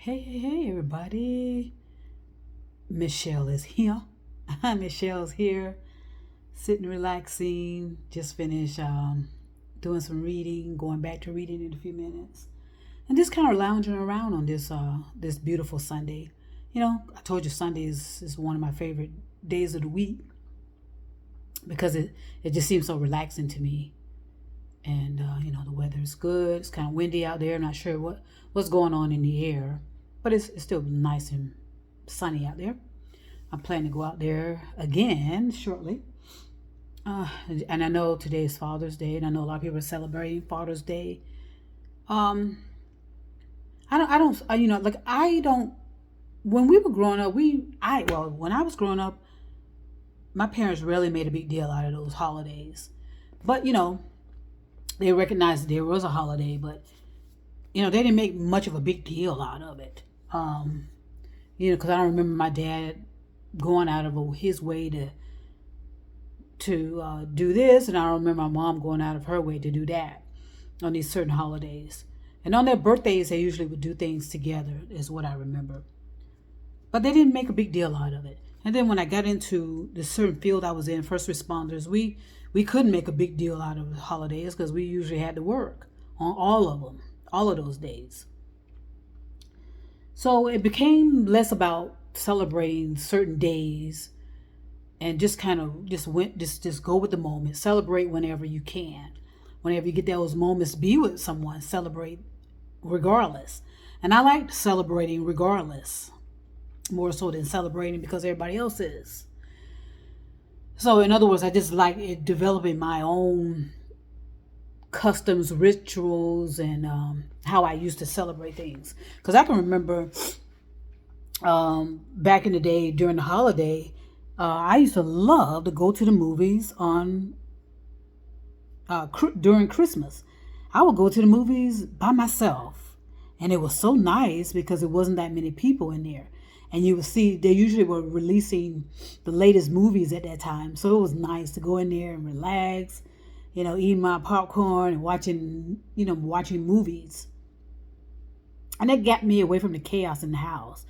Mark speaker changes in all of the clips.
Speaker 1: Hey, everybody. Michelle is here. Michelle's here, sitting relaxing. Just finished doing some reading, going back to reading in a few minutes. And just kind of lounging around on this beautiful Sunday. I told you Sunday is one of my favorite days of the week because it just seems so relaxing to me. And the weather is good. It's kind of windy out there. I'm not sure what's going on in the air, but it's still nice and sunny out there. I'm planning to go out there again shortly. And I know today is Father's Day, and I know a lot of people are celebrating Father's Day. Um, I don't. When we were growing up, when I was growing up, my parents really made a big deal out of those holidays. But they recognized there was a holiday, but they didn't make much of a big deal out of it. Because I don't remember my dad going out of his way to do this, and I don't remember my mom going out of her way to do that on these certain holidays. And on their birthdays, they usually would do things together, is what I remember. But they didn't make a big deal out of it. And then when I got into the certain field I was in, first responders, we couldn't make a big deal out of the holidays because we usually had to work on all of them, all of those days. So it became less about celebrating certain days and just kind of just go with the moment. Celebrate whenever you can. Whenever you get those moments, be with someone, celebrate regardless. And I like celebrating regardless, more so than celebrating because everybody else is. So in other words, I just like it developing my own customs, rituals, and how I used to celebrate things. Because I can remember back in the day during the holiday, I used to love to go to the movies on during Christmas. I would go to the movies by myself, and it was so nice because it wasn't that many people in there. And you would see they usually were releasing the latest movies at that time, so it was nice to go in there and relax, eating my popcorn and watching movies. And that got me away from the chaos in the house.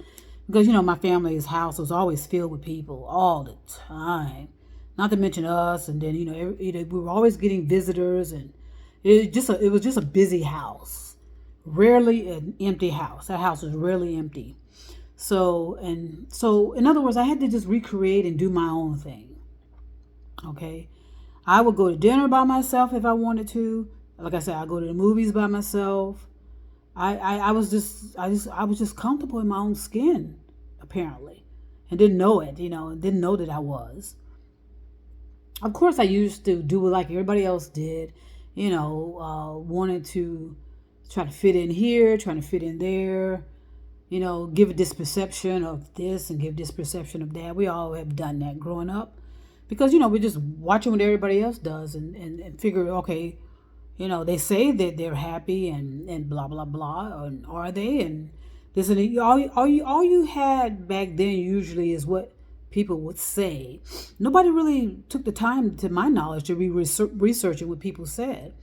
Speaker 1: Because, my family's house was always filled with people all the time. Not to mention us. And then, we were always getting visitors. And it was just a busy house. Rarely an empty house. That house was rarely empty. So in other words, I had to just recreate and do my own thing. Okay. I would go to dinner by myself if I wanted to. Like I said, I go to the movies by myself. I was just comfortable in my own skin, apparently, and didn't know it, and didn't know that I was. Of course, I used to do it like everybody else did, wanted to try to fit in here, trying to fit in there, give this perception of this and give this perception of that. We all have done that growing up because, we're just watching what everybody else does and figure, okay, they say that they're happy and blah, blah, blah. And are they? And this and all you had back then usually is what people would say. Nobody really took the time, to my knowledge, to be researching what people said.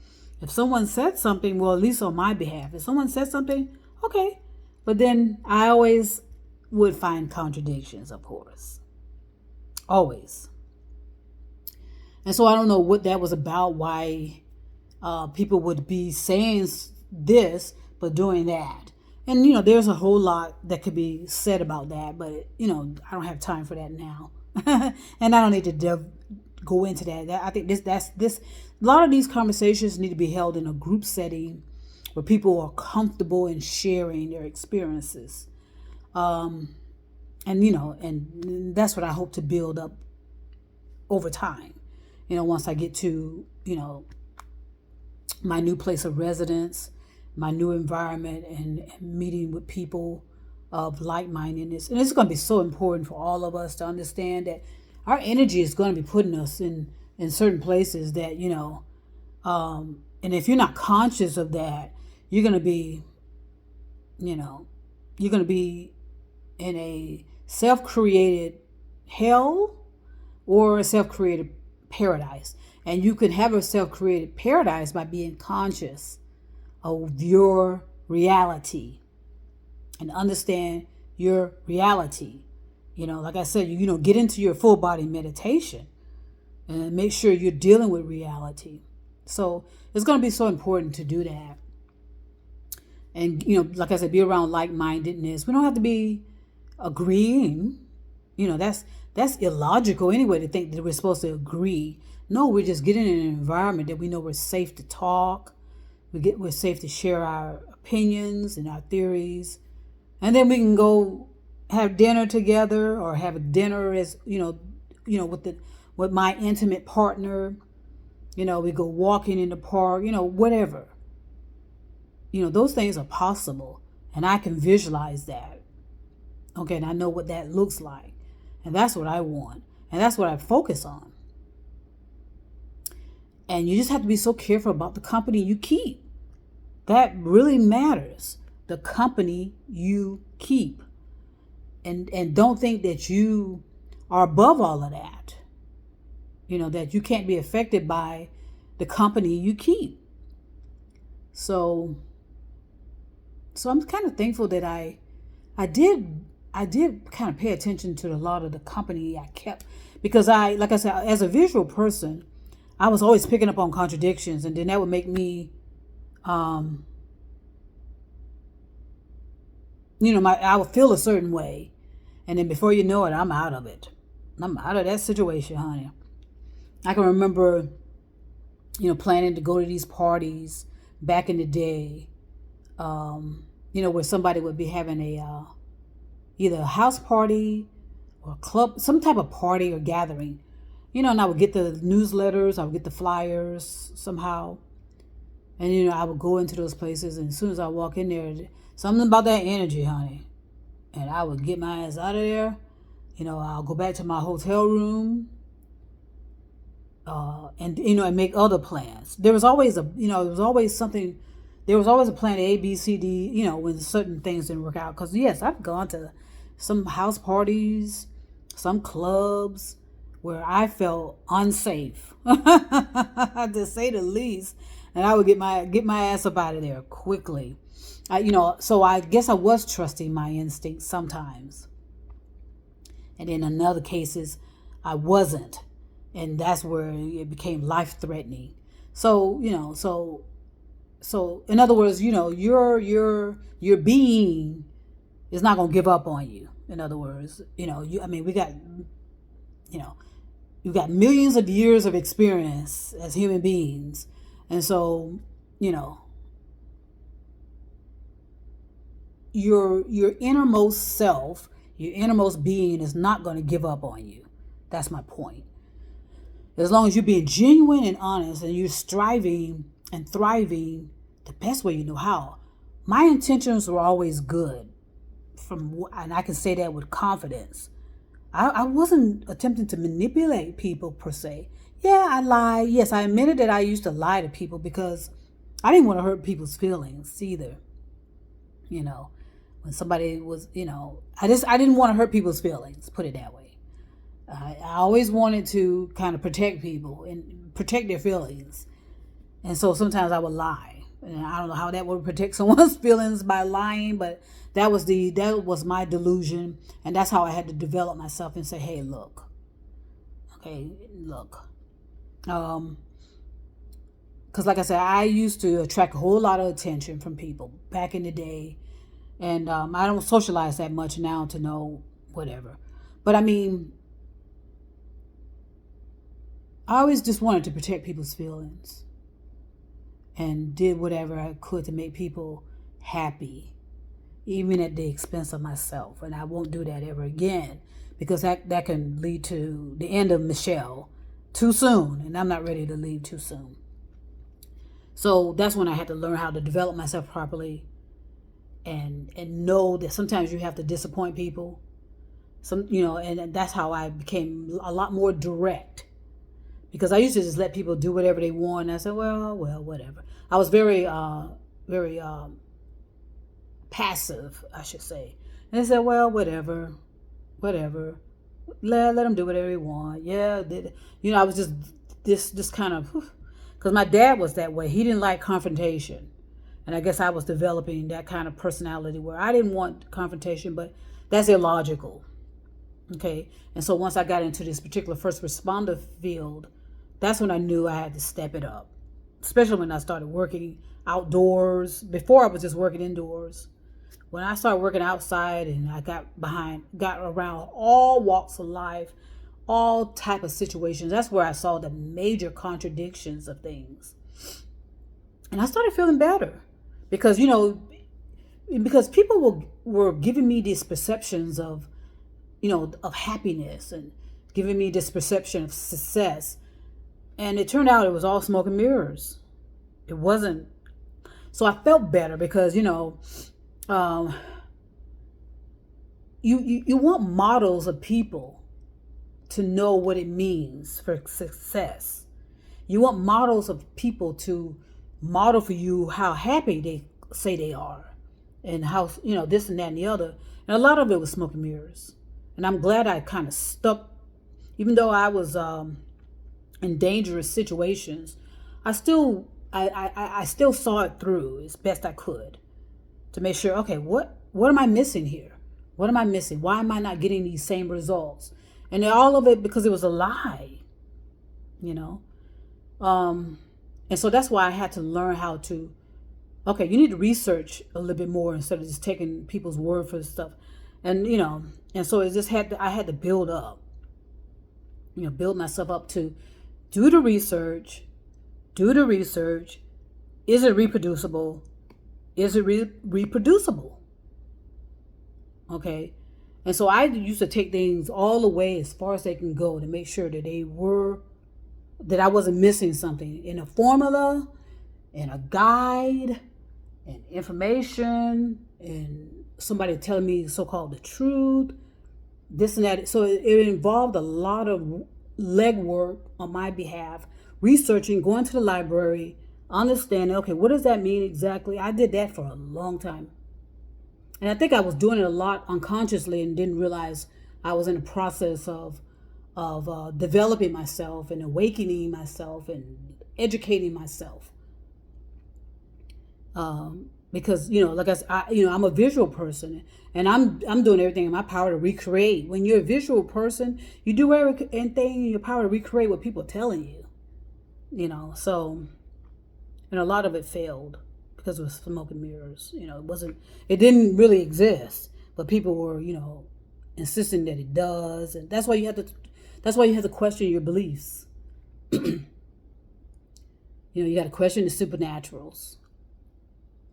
Speaker 1: If someone said something, well, at least on my behalf, if someone said something, okay. But then I always would find contradictions, of course. Always. And so I don't know what that was about, why people would be saying this but doing that. And there's a whole lot that could be said about that, but I don't have time for that now. And I don't need to go into that. I think this a lot of these conversations need to be held in a group setting where people are comfortable in sharing their experiences. And that's what I hope to build up over time. Once I get to, my new place of residence, my new environment, and meeting with people of like-mindedness. And it's going to be so important for all of us to understand that our energy is going to be putting us in certain places that, and if you're not conscious of that, you're going to be in a self-created hell or a self-created paradise. And you can have a self-created paradise by being conscious of your reality. and understand your reality. Like I said, get into your full body meditation and make sure you're dealing with reality. So it's going to be so important to do that. And, like I said, be around like-mindedness. We don't have to be agreeing. That's illogical anyway to think that we're supposed to agree. No, we're just getting in an environment that we know we're safe to talk. We're safe to share our opinions and our theories. And then we can go have dinner together, or have a dinner as, with my intimate partner. We go walking in the park, whatever. Those things are possible, and I can visualize that. Okay, and I know what that looks like, and that's what I want, and that's what I focus on. And you just have to be so careful about the company you keep. That really matters. The company you keep. And don't think that you are above all of that. That you can't be affected by the company you keep. So I'm kind of thankful that I did kind of pay attention to a lot of the company I kept, because like I said, as a visual person, I was always picking up on contradictions, and then that would make me, I would feel a certain way, and then before you know it, I'm out of it. I'm out of that situation, honey. I can remember, planning to go to these parties back in the day, where somebody would be having either a house party or a club, some type of party or gathering, and I would get the newsletters, I would get the flyers somehow, and I would go into those places, and as soon as I walk in there, something about that energy, honey, and I would get my ass out of there. I'll go back to my hotel room, and make other plans. There was always something. There was always a plan A, B, C, D, when certain things didn't work out. Because, yes, I've gone to some house parties, some clubs where I felt unsafe, to say the least. And I would get my ass up out of there quickly. So I guess I was trusting my instincts sometimes. And in other cases, I wasn't. And that's where it became life-threatening. So in other words, your being is not going to give up on you. In other words, we got, you've got millions of years of experience as human beings. And so, your innermost self, your innermost being is not going to give up on you. That's my point. As long as you're being genuine and honest, and you're striving and thriving the best way you know how. My intentions were always good, and I can say that with confidence. I wasn't attempting to manipulate people per se. Yeah, I lied. Yes, I admitted that I used to lie to people because I didn't want to hurt people's feelings either. When somebody was, I didn't want to hurt people's feelings, put it that way. I always wanted to kind of protect people and protect their feelings. And so sometimes I would lie. And I don't know how that would protect someone's feelings by lying, but that was my delusion. And that's how I had to develop myself and say, hey, look. Okay, look. Because like I said, I used to attract a whole lot of attention from people back in the day. And I don't socialize that much now to know whatever. But I always just wanted to protect people's feelings and did whatever I could to make people happy, even at the expense of myself. And I won't do that ever again, because that can lead to the end of Michelle too soon, and I'm not ready to leave too soon. So that's when I had to learn how to develop myself properly and know that sometimes you have to disappoint people. And that's how I became a lot more direct. Because I used to just let people do whatever they want. And I said, well, whatever. I was very passive, I should say. And they said, well, whatever. Let them do whatever they want. Yeah, I was just kind of, because my dad was that way. He didn't like confrontation. And I guess I was developing that kind of personality where I didn't want confrontation, but that's illogical. Okay. And so once I got into this particular first responder field, that's when I knew I had to step it up, especially when I started working outdoors. Before I was just working indoors. When I started working outside and I got around all walks of life, all type of situations, that's where I saw the major contradictions of things. And I started feeling better because, because people were giving me these perceptions of, of happiness and giving me this perception of success. And it turned out it was all smoke and mirrors. It wasn't. So I felt better because, you want models of people to know what it means for success. You want models of people to model for you how happy they say they are and how, this and that and the other. And a lot of it was smoke and mirrors. And I'm glad I kind of stuck, even though I was in dangerous situations, I still saw it through as best I could to make sure, okay, what am I missing here? What am I missing? Why am I not getting these same results? And all of it because it was a lie, And so that's why I had to learn how to, okay, you need to research a little bit more instead of just taking people's word for stuff. And, and so it just I had to build up, build myself up to do the research. Is it reproducible? Is it reproducible? Okay. And so I used to take things all the way as far as they can go to make sure that I wasn't missing something in a formula, in a guide, and information, and somebody telling me so-called the truth, this and that. So it involved a lot of legwork on my behalf, researching, going to the library, understanding, okay, what does that mean exactly? I did that for a long time. And I think I was doing it a lot unconsciously and didn't realize I was in a process of developing myself and awakening myself and educating myself. Because like I said, I'm a visual person, and I'm doing everything in my power to recreate. When you're a visual person, you do everything in your power to recreate what people are telling you. So, and a lot of it failed because it was smoke and mirrors. It didn't really exist, but people were, insisting that it does, and that's why you have to question your beliefs. You got to question the supernaturals.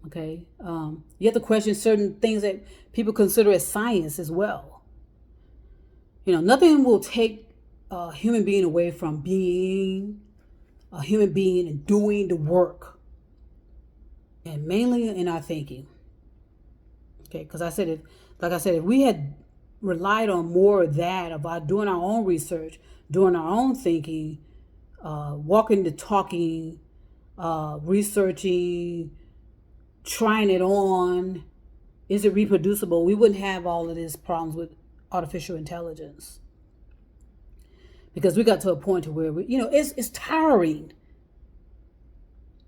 Speaker 1: Okay, you have to question certain things that people consider as science as well. Nothing will take a human being away from being a human being and doing the work, and mainly in our thinking. Okay, because if we had relied on more of that, about doing our own research, doing our own thinking, walking the talking, researching, trying it on, is it reproducible? We wouldn't have all of these problems with artificial intelligence. Because we got to a point to where it's tiring.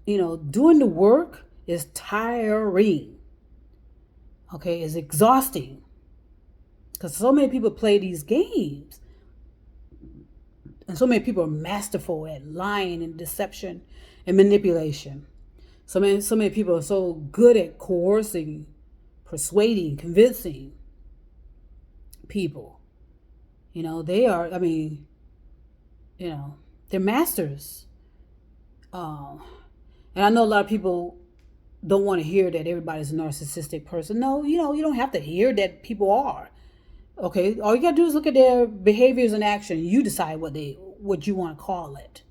Speaker 1: Doing the work is tiring. Okay, it's exhausting. Because so many people play these games. And so many people are masterful at lying and deception and manipulation. So many people are so good at coercing, persuading, convincing people. They are, they're masters. And I know a lot of people don't want to hear that everybody's a narcissistic person. No, you don't have to hear that people are. Okay, all you gotta do is look at their behaviors and action. You decide what you want to call it.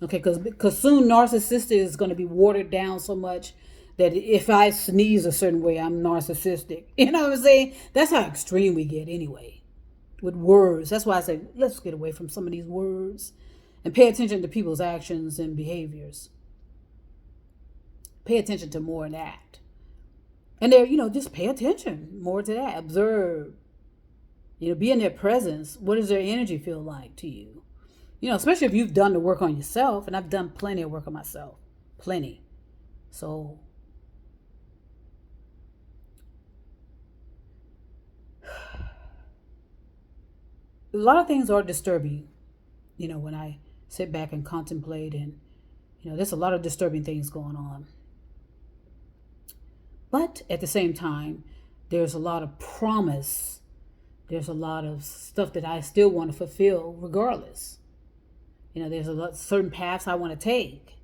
Speaker 1: Okay, because soon narcissistic is going to be watered down so much that if I sneeze a certain way, I'm narcissistic. You know what I'm saying? That's how extreme we get anyway with words. That's why I say let's get away from some of these words and pay attention to people's actions and behaviors. Pay attention to more of that. And just pay attention more to that. Observe. Be in their presence. What does their energy feel like to you? Especially if you've done the work on yourself, and I've done plenty of work on myself. Plenty. So, a lot of things are disturbing, when I sit back and contemplate, and, there's a lot of disturbing things going on. But at the same time, there's a lot of promise. There's a lot of stuff that I still want to fulfill regardless. There's a lot certain paths I want to take.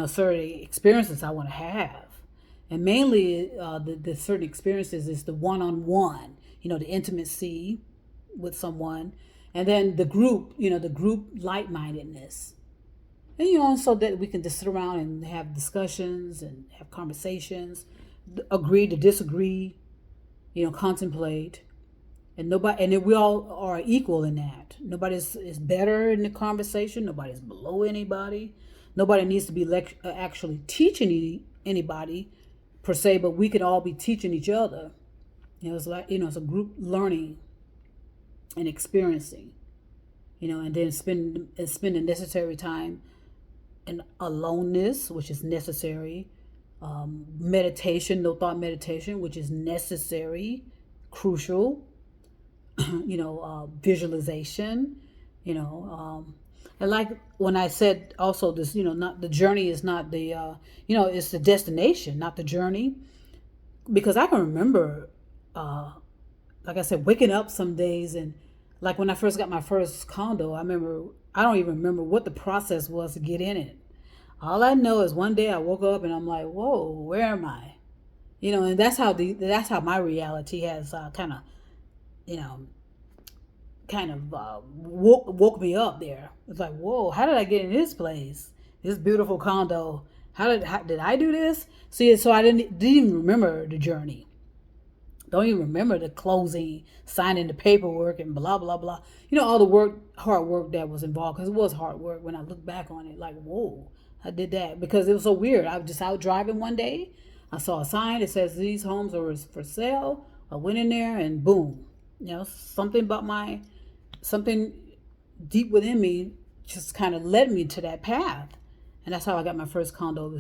Speaker 1: Certain experiences I want to have, and mainly the certain experiences is the one-on-one. The intimacy with someone, and then the group like-mindedness, and so that we can just sit around and have discussions and have conversations, agree to disagree, contemplate, and nobody, and then we all are equal in that. Nobody's is better in the conversation. Nobody's below anybody. Nobody needs to be actually teaching anybody per se, but we could all be teaching each other. It's like, it's a group learning and experiencing, and then spend the necessary time in aloneness, which is necessary. Meditation, no thought meditation, which is necessary, crucial. Visualization, and like when I said also this, not the journey is not the, it's the destination, not the journey. Because I can remember, like I said, waking up some days, and like when I first got my first condo, I don't even remember what the process was to get in it. All I know is one day I woke up and I'm like, whoa, where am I? And that's how my reality has kind of, you know, woke me up there. It's like, whoa, how did I get in this place? This beautiful condo. How did I do this? See, so I didn't even remember the journey. Don't even remember the closing, signing the paperwork, and blah blah blah. All the hard work that was involved, because it was hard work. When I look back on it, like, whoa, I did that because it was so weird. I was just out driving one day. I saw a sign that says these homes are for sale. I went in there and boom, something deep within me just kind of led me to that path. And that's how I got my first condo.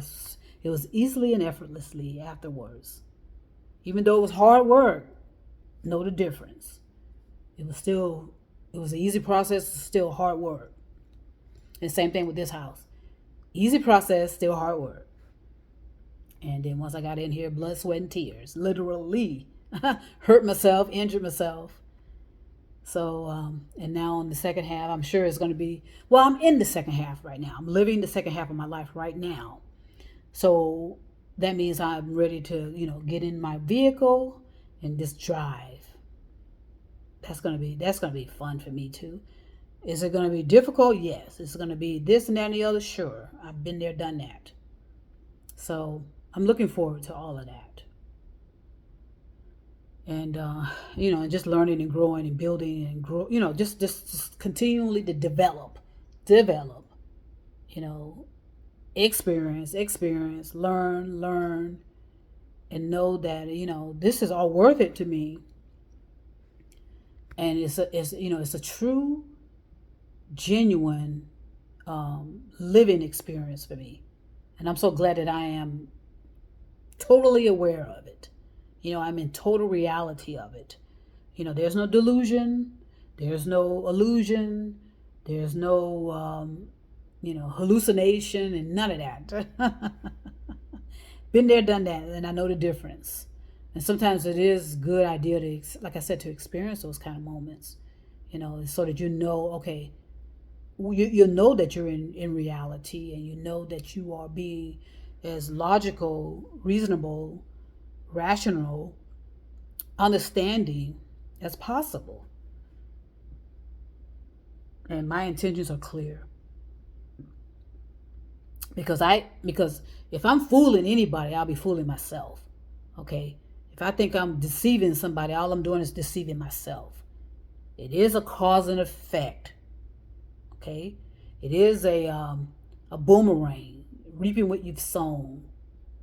Speaker 1: It was easily and effortlessly afterwards. Even though it was hard work, know the difference. It was an easy process, still hard work. And same thing with this house. Easy process, still hard work. And then once I got in here, blood, sweat, and tears. Literally. Hurt myself, injured myself. So, and now in the second half, I'm sure it's going to be, I'm in the second half right now. I'm living the second half of my life right now. So that means I'm ready to, get in my vehicle and just drive. That's going to be fun for me too. Is it going to be difficult? Yes. Is it going to be this and that and the other? Sure. I've been there, done that. So I'm looking forward to all of that. And, just learning and growing and building and grow, just continually to develop, experience, learn, and know that, this is all worth it to me. And it's a true, genuine, living experience for me. And I'm so glad that I am totally aware of it. I'm in total reality of it. There's no delusion. There's no illusion. There's no, hallucination and none of that. Been there, done that, and I know the difference. And sometimes it is a good idea to, like I said, to experience those kind of moments, so that okay, you know that you're in reality, and you know that you are being as logical, reasonable, rational, understanding as possible. And my intentions are clear. Because if I'm fooling anybody, I'll be fooling myself. Okay? If I think I'm deceiving somebody, all I'm doing is deceiving myself. It is a cause and effect. Okay? It is a boomerang, reaping what you've sown.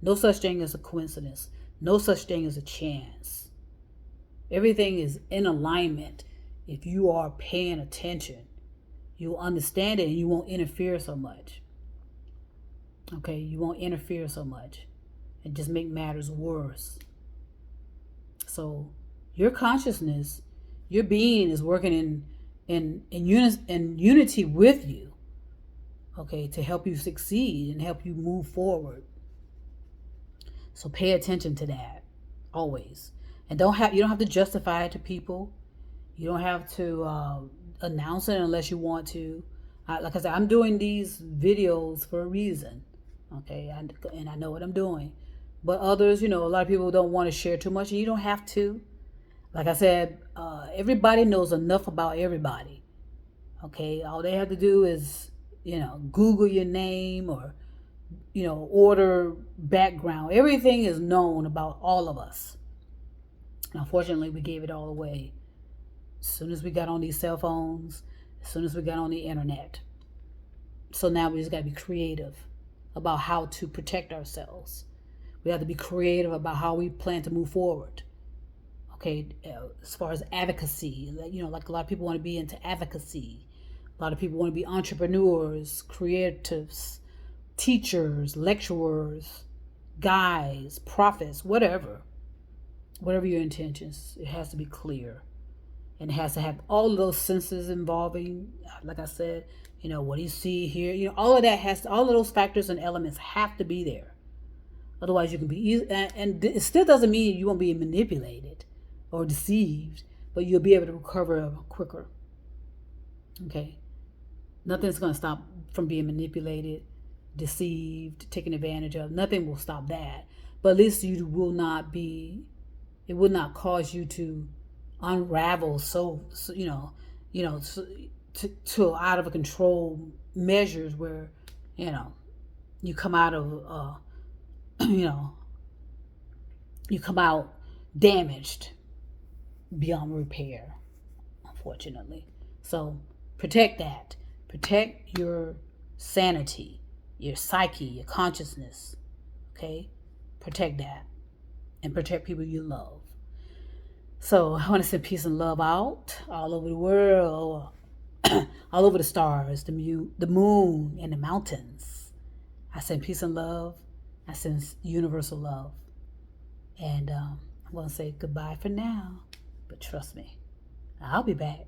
Speaker 1: No such thing as a coincidence. No such thing as a chance. Everything is in alignment. If you are paying attention, you'll understand it and you won't interfere so much. Okay, you won't interfere so much and just make matters worse. So your consciousness, your being is working in unity with you, okay, to help you succeed and help you move forward. So pay attention to that always, and you don't have to justify it to people. You don't have to announce it unless you want to. Like I said, I'm doing these videos for a reason, okay, and I know what I'm doing. But others, a lot of people don't want to share too much, and you don't have to. Like I said, everybody knows enough about everybody. Okay, all they have to do is, Google your name or, order background. Everything is known about all of us. Unfortunately, we gave it all away as soon as we got on these cell phones, as soon as we got on the internet. So now we just got to be creative about how to protect ourselves. We have to be creative about how we plan to move forward. Okay, as far as advocacy, like a lot of people want to be into advocacy. A lot of people want to be entrepreneurs, creatives, teachers, lecturers, guides, prophets, whatever your intentions. It has to be clear, and it has to have all of those senses involving. Like I said, what do you see here? All of that all of those factors and elements have to be there. Otherwise, you can be easy, and it still doesn't mean you won't be manipulated or deceived, but you'll be able to recover quicker. Okay, nothing's going to stop from being manipulated, deceived, taken advantage of. Nothing will stop that. But at least it will not cause you to unravel to out of control measures where you come out of you come out damaged beyond repair, unfortunately. So protect that. Protect your sanity, your psyche, your consciousness. Okay? Protect that. And protect people you love. So I want to send peace and love out all over the world, all over the stars, the moon, and the mountains. I send peace and love. I send universal love. And I'm going to say goodbye for now. But trust me, I'll be back.